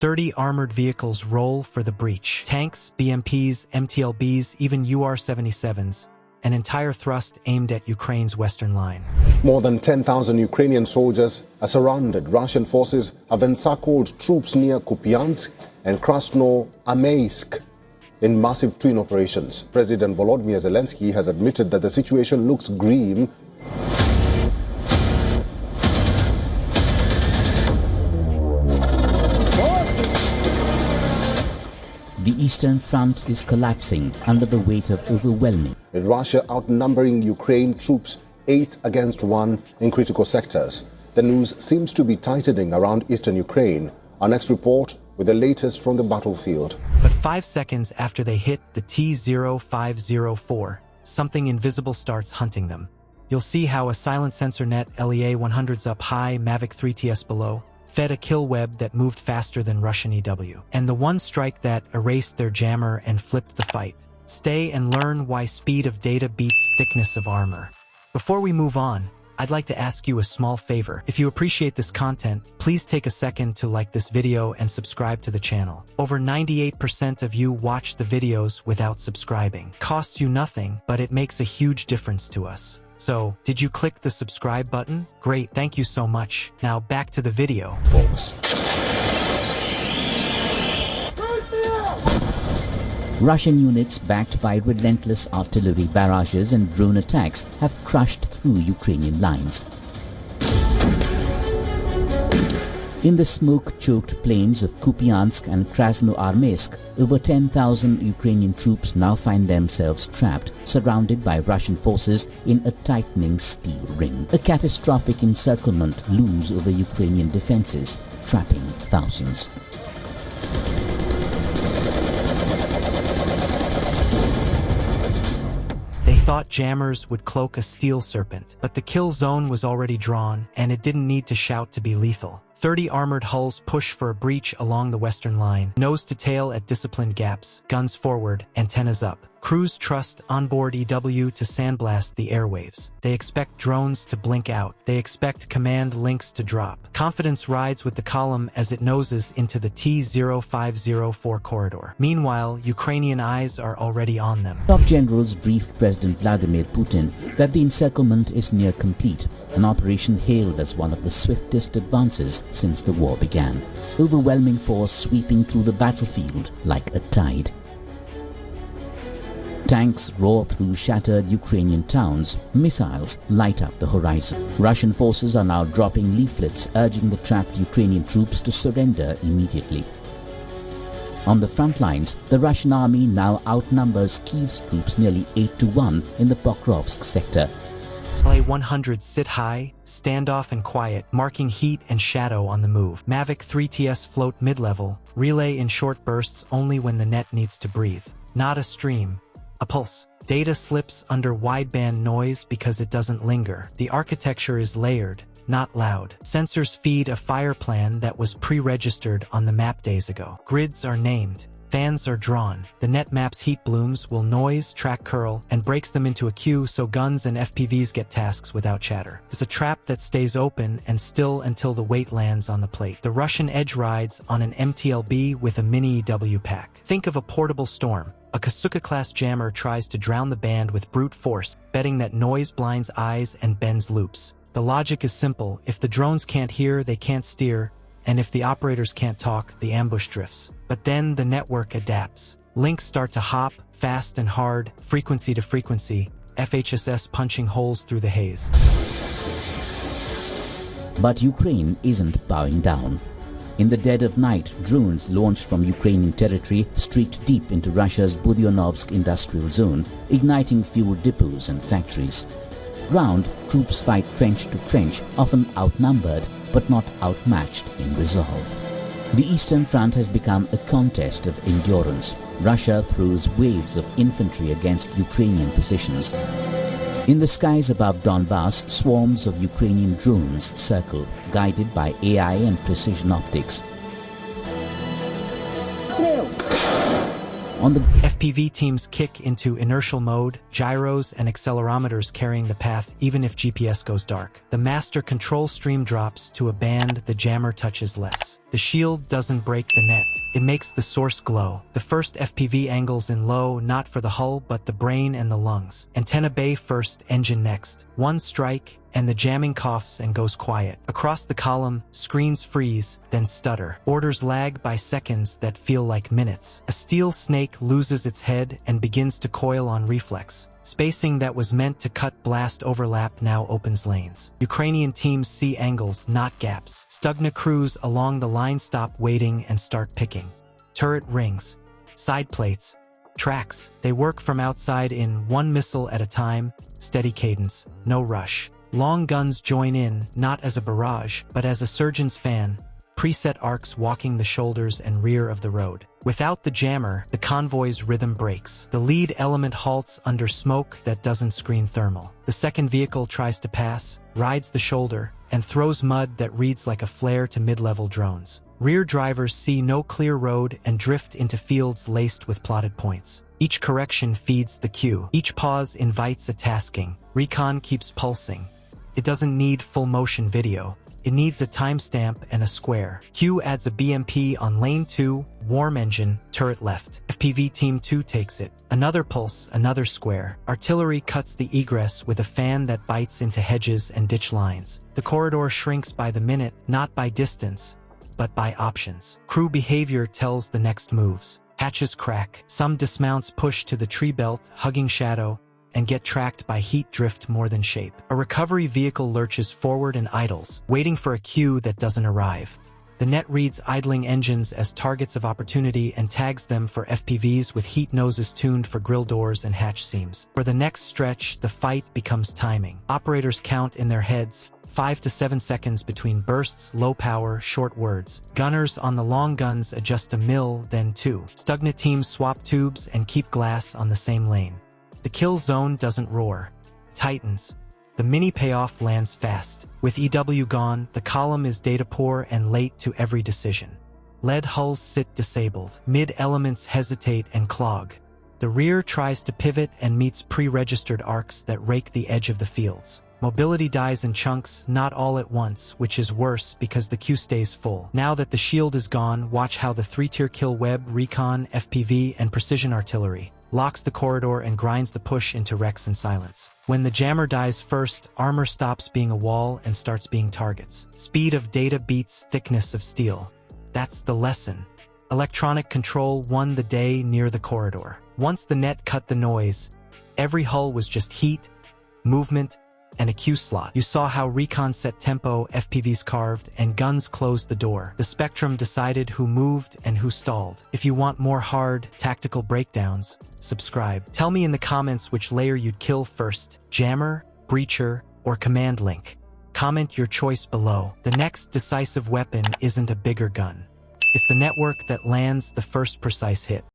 30 armored vehicles roll for the breach. Tanks, BMPs, MTLBs, even UR-77s. An entire thrust aimed at Ukraine's western line. More than 10,000 Ukrainian soldiers are surrounded. Russian forces have encircled troops near Kupyansk and Krasno-Ameysk in massive twin operations. President Volodymyr Zelensky has admitted that the situation looks grim. The Eastern Front is collapsing under the weight of overwhelming. With Russia outnumbering Ukraine troops 8 against 1 in critical sectors. The news seems to be tightening around eastern Ukraine. Our next report with the latest from the battlefield. But 5 seconds after they hit the T-0504, something invisible starts hunting them. You'll see how a silent sensor net LEA-100's up high, Mavic 3TS below, fed a kill web that moved faster than Russian EW. And the one strike that erased their jammer and flipped the fight. Stay and learn why speed of data beats thickness of armor. Before we move on, I'd like to ask you a small favor. If you appreciate this content, please take a second to like this video and subscribe to the channel. Over 98% of you watch the videos without subscribing. Costs you nothing, but it makes a huge difference to us. So, did you click the subscribe button? Great, thank you so much. Now back to the video. Force. Russian units backed by relentless artillery barrages and drone attacks have crushed through Ukrainian lines. In the smoke-choked plains of Kupyansk and Krasno-Ameysk, over 10,000 Ukrainian troops now find themselves trapped, surrounded by Russian forces in a tightening steel ring. A catastrophic encirclement looms over Ukrainian defenses, trapping thousands. They thought jammers would cloak a steel serpent, but the kill zone was already drawn, and it didn't need to shout to be lethal. 30 armored hulls push for a breach along the western line, nose to tail at disciplined gaps, guns forward, antennas up. Crews trust onboard EW to sandblast the airwaves. They expect drones to blink out. They expect command links to drop. Confidence rides with the column as it noses into the T-0504 corridor. Meanwhile, Ukrainian eyes are already on them. Top generals briefed President Vladimir Putin that the encirclement is near complete, an operation hailed as one of the swiftest advances since the war began. Overwhelming force sweeping through the battlefield like a tide. Tanks roar through shattered Ukrainian towns, missiles light up the horizon. Russian forces are now dropping leaflets urging the trapped Ukrainian troops to surrender immediately. On the front lines, the Russian army now outnumbers Kyiv's troops nearly 8 to 1 in the Pokrovsk sector. LA-100 sit high, standoff and quiet, marking heat and shadow on the move. Mavic 3TS float mid-level, relay in short bursts only when the net needs to breathe. Not a stream. A pulse. Data slips under wideband noise because it doesn't linger. The architecture is layered, not loud. Sensors feed a fire plan that was pre-registered on the map days ago. Grids are named. Fans are drawn. The net map's heat blooms will noise, track curl, and breaks them into a queue so guns and FPVs get tasks without chatter. There's a trap that stays open and still until the weight lands on the plate. The Russian edge rides on an MTLB with a mini EW pack. Think of a portable storm. A Kasuga-class jammer tries to drown the band with brute force, betting that noise blinds eyes and bends loops. The logic is simple. If the drones can't hear, they can't steer, and if the operators can't talk, the ambush drifts. But then the network adapts. Links start to hop, fast and hard, frequency to frequency, FHSS punching holes through the haze. But Ukraine isn't bowing down. In the dead of night, drones launched from Ukrainian territory streaked deep into Russia's Budyonovsk industrial zone, igniting fuel depots and factories. Ground, troops fight trench to trench, often outnumbered but not outmatched in resolve. The Eastern Front has become a contest of endurance. Russia throws waves of infantry against Ukrainian positions. In the skies above Donbass, swarms of Ukrainian drones circle, guided by AI and precision optics. On the FPV teams kick into inertial mode, gyros and accelerometers carrying the path even if GPS goes dark. The master control stream drops to a band the jammer touches less. The shield doesn't break the net. It makes the source glow. The first FPV angles in low, not for the hull but the brain and the lungs. Antenna bay first, engine next. One strike, and the jamming coughs and goes quiet. Across the column, screens freeze, then stutter. Orders lag by seconds that feel like minutes. A steel snake loses its head and begins to coil on reflex. Spacing that was meant to cut blast overlap now opens lanes. Ukrainian teams see angles, not gaps. Stugna crews along the line stop waiting and start picking. Turret rings. Side plates. Tracks. They work from outside in one missile at a time, steady cadence, no rush. Long guns join in, not as a barrage, but as a surgeon's fan, preset arcs walking the shoulders and rear of the road. Without the jammer, the convoy's rhythm breaks. The lead element halts under smoke that doesn't screen thermal. The second vehicle tries to pass, rides the shoulder, and throws mud that reads like a flare to mid-level drones. Rear drivers see no clear road and drift into fields laced with plotted points. Each correction feeds the queue. Each pause invites a tasking. Recon keeps pulsing. It doesn't need full motion video. It needs a timestamp and a square. Q adds a BMP on lane 2, warm engine, turret left. FPV team 2 takes it. Another pulse, another square. Artillery cuts the egress with a fan that bites into hedges and ditch lines. The corridor shrinks by the minute, not by distance, but by options. Crew behavior tells the next moves. Hatches crack. Some dismounts push to the tree belt, hugging shadow, and get tracked by heat drift more than shape. A recovery vehicle lurches forward and idles, waiting for a cue that doesn't arrive. The net reads idling engines as targets of opportunity and tags them for FPVs with heat noses tuned for grill doors and hatch seams. For the next stretch, the fight becomes timing. Operators count in their heads, 5 to 7 seconds between bursts, low power, short words. Gunners on the long guns adjust a mil, then 2. Stugna teams swap tubes and keep glass on the same lane. The kill zone doesn't roar. It tightens. The mini payoff lands fast. With EW gone, the column is data poor and late to every decision. Lead hulls sit disabled. Mid-elements hesitate and clog. The rear tries to pivot and meets pre-registered arcs that rake the edge of the fields. Mobility dies in chunks, not all at once, which is worse because the queue stays full. Now that the shield is gone, watch how the 3-tier kill web, recon, FPV, and precision artillery locks the corridor and grinds the push into wrecks and silence. When the jammer dies first, armor stops being a wall and starts being targets. Speed of data beats thickness of steel. That's the lesson. Electronic control won the day near the corridor. Once the net cut the noise, every hull was just heat, movement, and a queue slot. You saw how recon set tempo, FPVs carved, and guns closed the door. The spectrum decided who moved and who stalled. If you want more hard, tactical breakdowns, subscribe. Tell me in the comments which layer you'd kill first, jammer, breacher, or command link. Comment your choice below. The next decisive weapon isn't a bigger gun. It's the network that lands the first precise hit.